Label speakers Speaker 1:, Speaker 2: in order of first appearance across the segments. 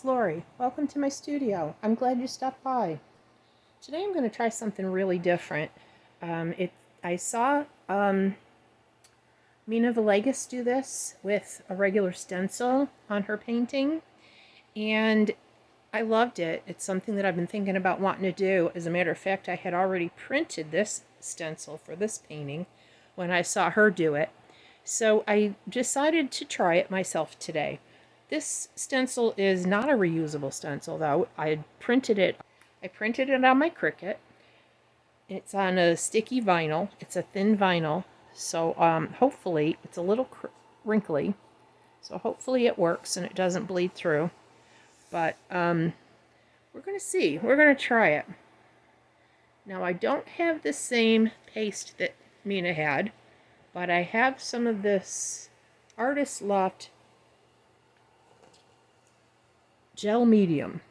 Speaker 1: it's Lori. Welcome to my studio. I'm glad you stopped by. Today I'm going to try something really different. I saw Mina Villegas do this with a regular stencil on her painting, and I loved it. It's something that I've been thinking about wanting to do. As a matter of fact, I had already printed this stencil for this painting when I saw her do it. So I decided to try it myself today. This stencil is not a reusable stencil, though. I printed it on my Cricut. It's on a sticky vinyl. It's a thin vinyl, so hopefully it's a little wrinkly. So hopefully it works and it doesn't bleed through. But we're going to see. We're going to try it. Now, I don't have the same paste that Mina had, but I have some of this Artist Loft gel medium,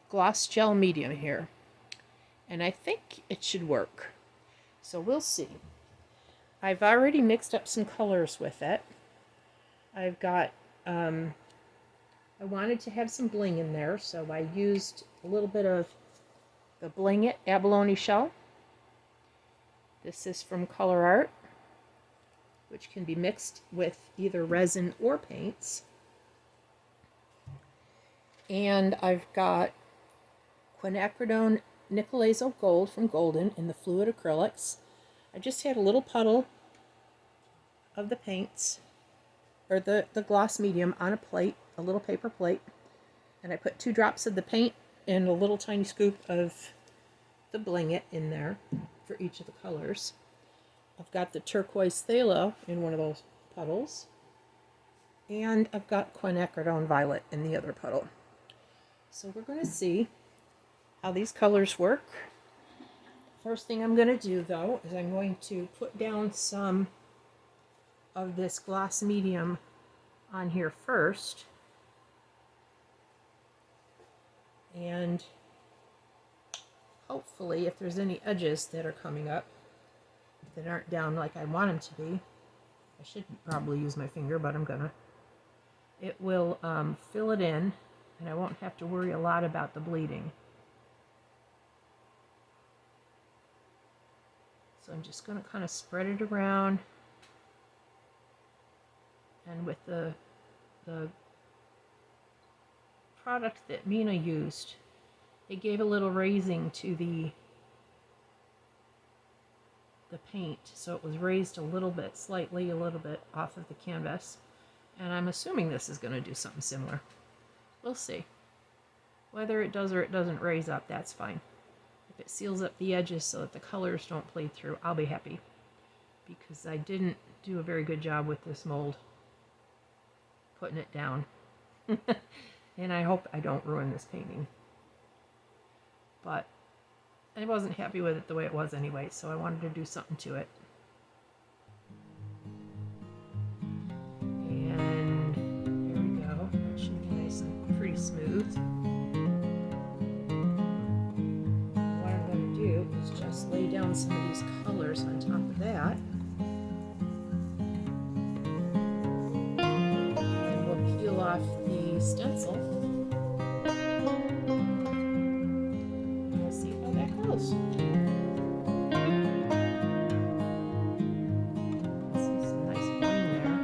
Speaker 1: gloss gel medium here, and I think it should work, so we'll see. I've already mixed up some colors with it. I've got I wanted to have some bling in there, so I used a little bit of the Bling It Abelone shell. This is from ColourArte, which can be mixed with either resin or paints. And I've got quinacridone nickel azo gold from Golden in the fluid acrylics. I just had a little puddle of the paints, or the gloss medium, on a plate, a little paper plate, and I put 2 drops of the paint and a little tiny scoop of the Bling It in there for each of the colors. I've got the turquoise phthalo in one of those puddles, and I've got quinacridone violet in the other puddle. So we're going to see how these colors work. First thing I'm going to do, though, is I'm going to put down some of this gloss medium on here first. And hopefully, if there's any edges that are coming up that aren't down like I want them to be, I should probably use my finger, but I'm gonna. It will fill it in, and I won't have to worry a lot about the bleeding. So I'm just going to kind of spread it around, and with the product that Mina used, it gave a little raising to the paint, so it was raised a little bit, slightly, a little bit off of the canvas, and I'm assuming this is going to do something similar. We'll see. Whether it does or it doesn't raise up, that's fine. If it seals up the edges so that the colors don't bleed through, I'll be happy, because I didn't do a very good job with this mold putting it down. And I hope I don't ruin this painting. But I wasn't happy with it the way it was anyway, so I wanted to do something to it. And there we go. That should be nice and pretty smooth. What I'm going to do is just lay down some of these colors on top of that. And we'll peel off the stencil. See some nice bling there.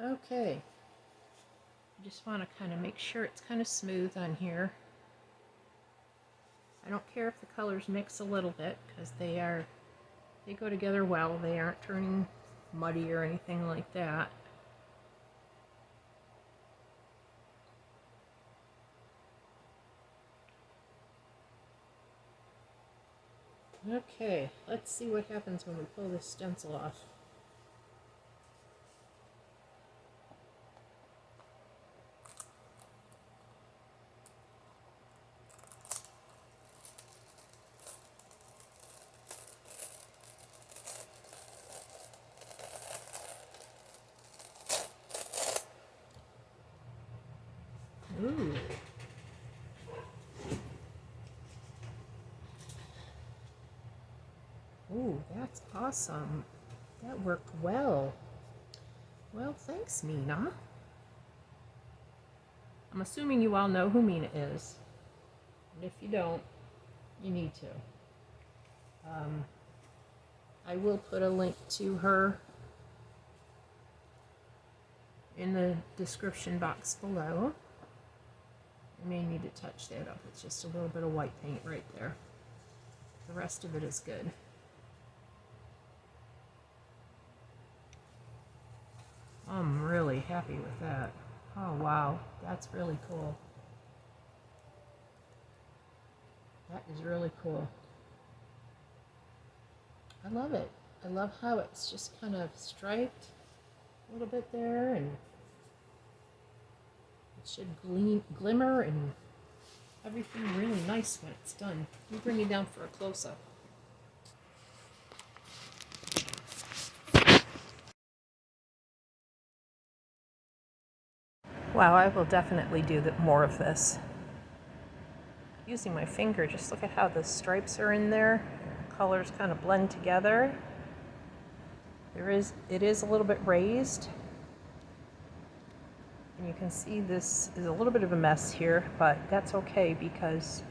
Speaker 1: Okay. I just want to kind of make sure it's kind of smooth on here. I don't care if the colors mix a little bit because they go together well. They aren't turning muddy or anything like that. Okay, let's see what happens when we pull this stencil off. Ooh. Ooh, that's awesome. That worked well. Well, thanks, Mina. I'm assuming you all know who Mina is. And if you don't, you need to. I will put a link to her in the description box below. I may need to touch that up. It's just a little bit of white paint right there. The rest of it is good. I'm really happy with that. Oh wow, that's really cool. That is really cool. I love it. I love how it's just kind of striped a little bit there, and it should glimmer and everything really nice when it's done. Let me bring you down for a close-up. Wow, I will definitely do more of this. Using my finger, just look at how the stripes are in there. The colors kind of blend together. It is a little bit raised. And you can see this is a little bit of a mess here, but that's okay because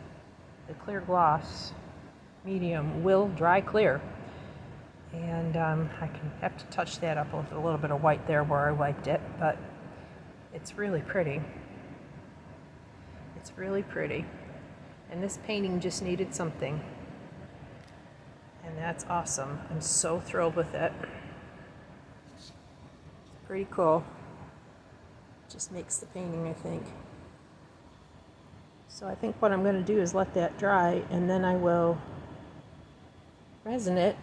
Speaker 1: the clear gloss medium will dry clear. And I can have to touch that up with a little bit of white there where I wiped it, but it's really pretty. It's really pretty. And this painting just needed something. And that's awesome. I'm so thrilled with it. It's pretty cool. Just makes the painting, I think. So I think what I'm going to do is let that dry, and then I will resin it,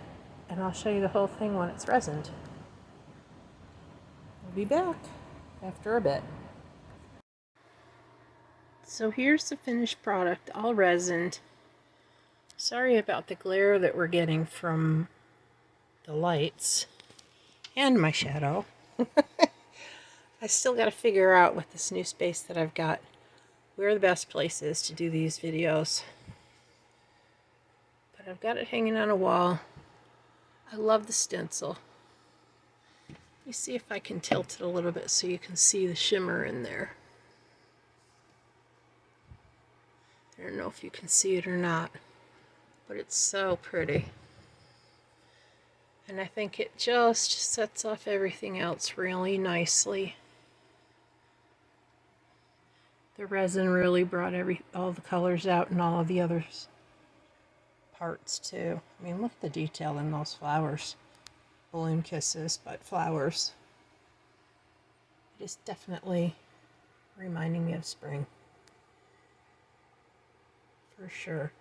Speaker 1: and I'll show you the whole thing when it's resined. We'll be back after a bit. So here's the finished product, all resined. Sorry about the glare that we're getting from the lights and my shadow. I still got to figure out with this new space that I've got where the best place is to do these videos. But I've got it hanging on a wall. I love the stencil. Let me see if I can tilt it a little bit so you can see the shimmer in there. I don't know if you can see it or not, but it's so pretty. And I think it just sets off everything else really nicely. The resin really brought all the colors out and all of the other parts too. I mean, look at the detail in those flowers. Balloon kisses, but flowers. It is definitely reminding me of spring. For sure.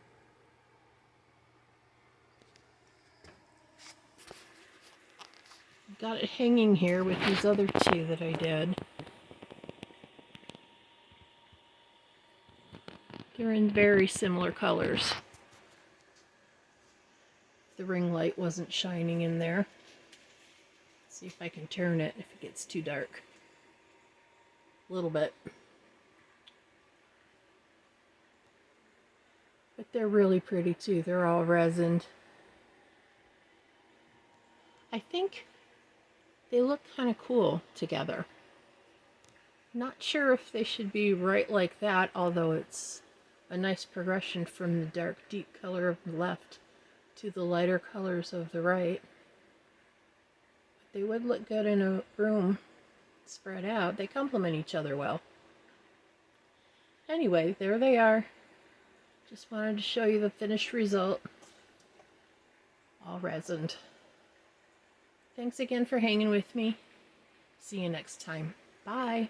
Speaker 1: Got it hanging here with these other two that I did. They're in very similar colors. The ring light wasn't shining in there. Let's see if I can turn it if it gets too dark. A little bit. But they're really pretty too. They're all resined. I think they look kind of cool together. Not sure if they should be right like that, although it's a nice progression from the dark, deep color of the left to the lighter colors of the right. But they would look good in a room. spread out. They complement each other well. Anyway, there they are. Just wanted to show you the finished result. All resined. Thanks again for hanging with me. See you next time. Bye.